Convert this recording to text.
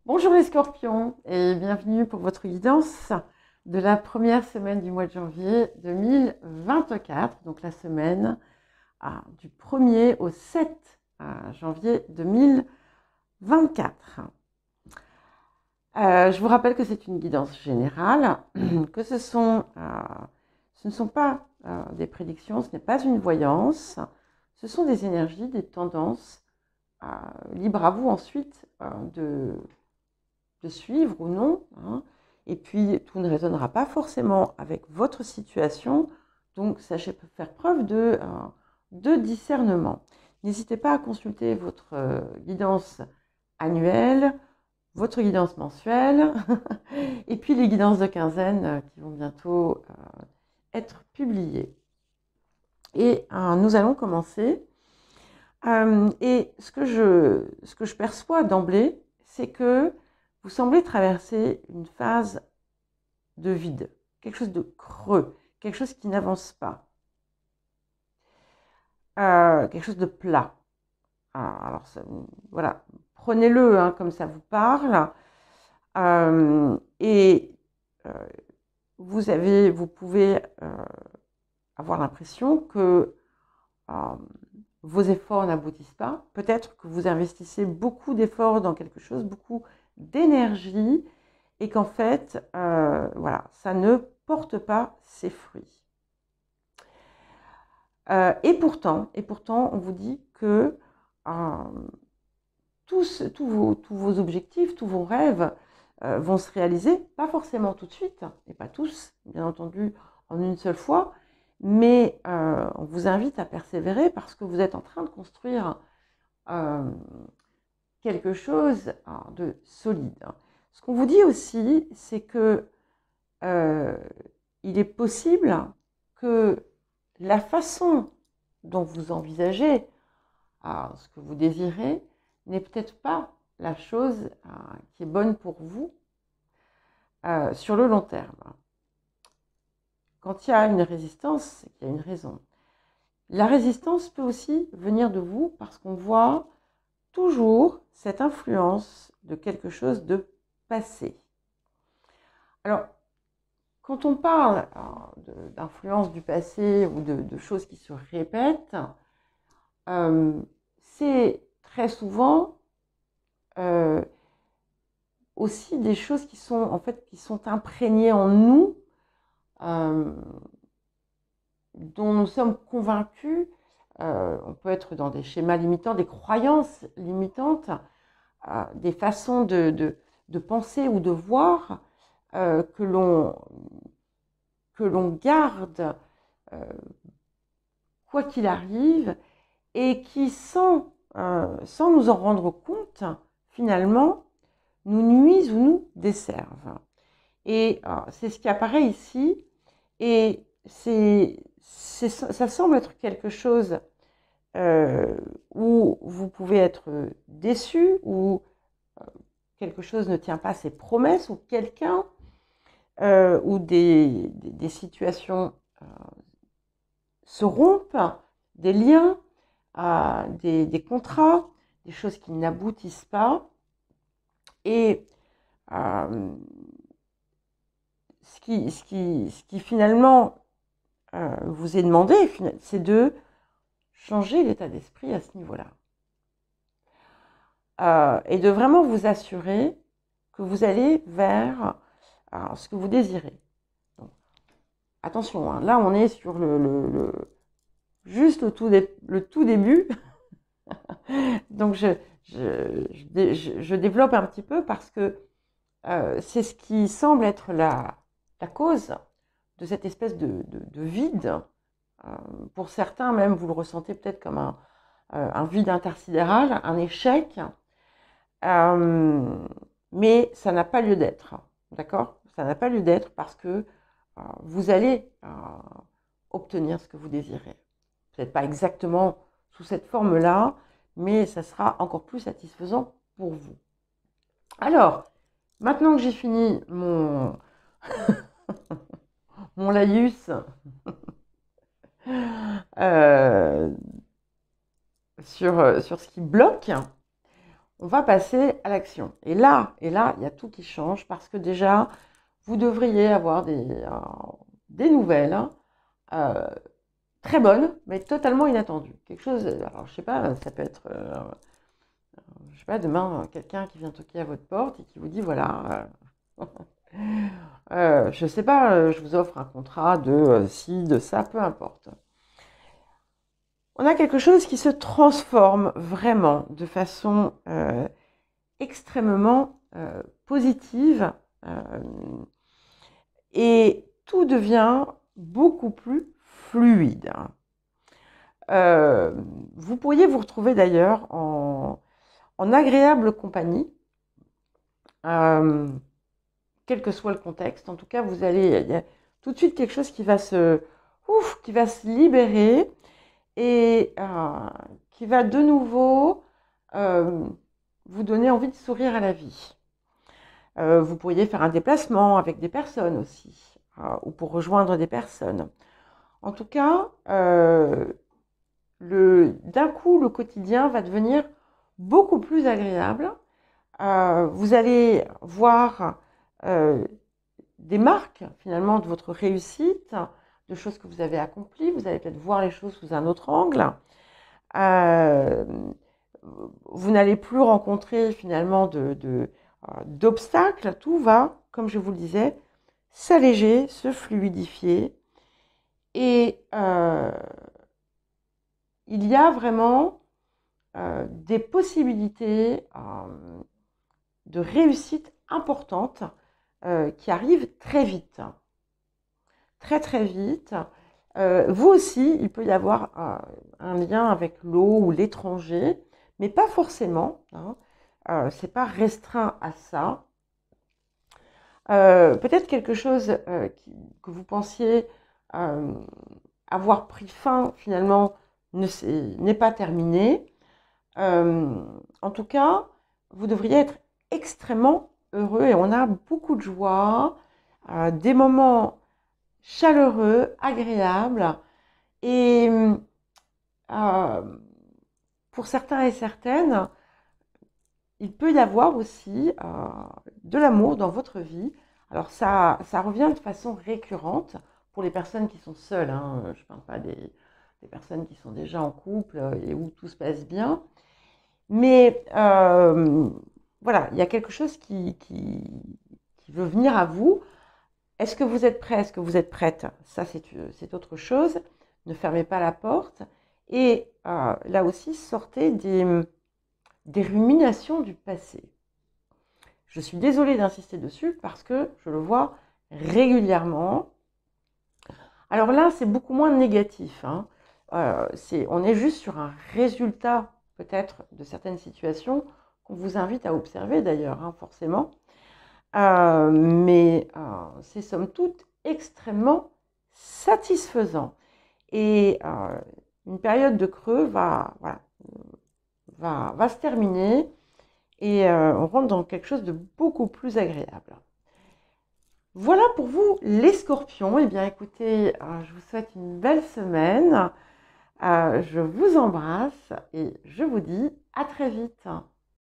Bonjour les scorpions et bienvenue pour votre guidance de la première semaine du mois de janvier 2024, donc la semaine du 1er au 7 janvier 2024. Je vous rappelle que c'est une guidance générale, que ce ne sont pas des prédictions, ce n'est pas une voyance, ce sont des énergies, des tendances, libre à vous ensuite de suivre ou non, hein. Et puis, tout ne résonnera pas forcément avec votre situation, donc sachez faire preuve de discernement. N'hésitez pas à consulter votre guidance annuelle, votre guidance mensuelle, et puis les guidances de quinzaine qui vont bientôt être publiées. Et nous allons commencer. Et ce que je perçois d'emblée, c'est que vous semblez traverser une phase de vide, quelque chose de creux, quelque chose qui n'avance pas, quelque chose de plat. Alors, voilà, prenez-le hein, comme ça vous parle. Et vous pouvez avoir l'impression que vos efforts n'aboutissent pas. Peut-être que vous investissez beaucoup d'efforts dans quelque chose, beaucoup d'énergie, et qu'en fait, voilà, ça ne porte pas ses fruits. Et pourtant, on vous dit que tous vos objectifs, tous vos rêves vont se réaliser, pas forcément tout de suite, et pas tous, bien entendu, en une seule fois, mais on vous invite à persévérer parce que vous êtes en train de construire quelque chose de solide. Ce qu'on vous dit aussi, c'est que il est possible que la façon dont vous envisagez ce que vous désirez n'est peut-être pas la chose qui est bonne pour vous sur le long terme. Quand il y a une résistance, c'est qu'il y a une raison. La résistance peut aussi venir de vous parce qu'on voit toujours cette influence de quelque chose de passé. Alors, quand on parle d'influence du passé ou de choses qui se répètent, c'est très souvent aussi des choses qui sont imprégnées en nous, dont nous sommes convaincus. On peut être dans des schémas limitants, des croyances limitantes, des façons de penser ou de voir que l'on garde quoi qu'il arrive et qui, sans nous en rendre compte, finalement, nous nuisent ou nous desservent. Et c'est ce qui apparaît ici, et ça semble être quelque chose où vous pouvez être déçu, où quelque chose ne tient pas ses promesses, ou quelqu'un, ou des situations se rompent, des liens, des contrats, des choses qui n'aboutissent pas. Et ce qui finalement vous est demandé, c'est de changer l'état d'esprit à ce niveau-là. Et de vraiment vous assurer que vous allez vers ce que vous désirez. Donc, attention, hein, là on est sur juste le tout début. Donc je développe un petit peu parce que c'est ce qui semble être la cause de cette espèce de vide. Pour certains même, vous le ressentez peut-être comme un vide intersidéral, un échec. Mais ça n'a pas lieu d'être, d'accord? Ça n'a pas lieu d'être parce que vous allez obtenir ce que vous désirez. Peut-être pas exactement sous cette forme-là, mais ça sera encore plus satisfaisant pour vous. Alors, maintenant que j'ai fini mon laïus sur ce qui bloque, on va passer à l'action. Et là, il y a tout qui change parce que déjà, vous devriez avoir des nouvelles très bonnes, mais totalement inattendues. Quelque chose, alors je sais pas, ça peut être, je sais pas, demain, quelqu'un qui vient toquer à votre porte et qui vous dit, voilà, je sais pas, je vous offre un contrat de ci, de ça, peu importe. On a quelque chose qui se transforme vraiment de façon extrêmement positive et tout devient beaucoup plus fluide. Vous pourriez vous retrouver d'ailleurs en agréable compagnie, quel que soit le contexte. En tout cas, il y a tout de suite quelque chose qui va se libérer et qui va de nouveau vous donner envie de sourire à la vie. Vous pourriez faire un déplacement avec des personnes aussi, ou pour rejoindre des personnes. En tout cas, d'un coup, le quotidien va devenir beaucoup plus agréable. Vous allez voir des marques finalement de votre réussite, de choses que vous avez accomplies. Vous allez peut-être voir les choses sous un autre angle. Vous n'allez plus rencontrer finalement d'obstacles. Tout va, comme je vous le disais, s'alléger, se fluidifier. Et il y a vraiment des possibilités de réussite importantes qui arrivent très vite. Très très vite. Vous aussi, il peut y avoir un lien avec l'eau ou l'étranger, mais pas forcément. C'est pas restreint à ça. Peut-être quelque chose que vous pensiez avoir pris fin finalement n'est pas terminé. En tout cas, vous devriez être extrêmement heureux et on a beaucoup de joie, des moments chaleureux, agréables et pour certains et certaines, il peut y avoir aussi de l'amour dans votre vie. Alors ça revient de façon récurrente pour les personnes qui sont seules. Je ne parle pas des personnes qui sont déjà en couple et où tout se passe bien. Mais voilà, il y a quelque chose qui veut venir à vous. Est-ce que vous êtes prêt? Est-ce que vous êtes prête? Ça, c'est autre chose. Ne fermez pas la porte. Et là aussi, sortez des ruminations du passé. Je suis désolée d'insister dessus parce que je le vois régulièrement. Alors là, c'est beaucoup moins négatif. On est juste sur un résultat peut-être de certaines situations qu'on vous invite à observer d'ailleurs, forcément. Mais c'est somme toute extrêmement satisfaisant. Et une période de creux va se terminer et on rentre dans quelque chose de beaucoup plus agréable. Voilà pour vous les scorpions. Eh bien écoutez, je vous souhaite une belle semaine. Je vous embrasse et je vous dis à très vite.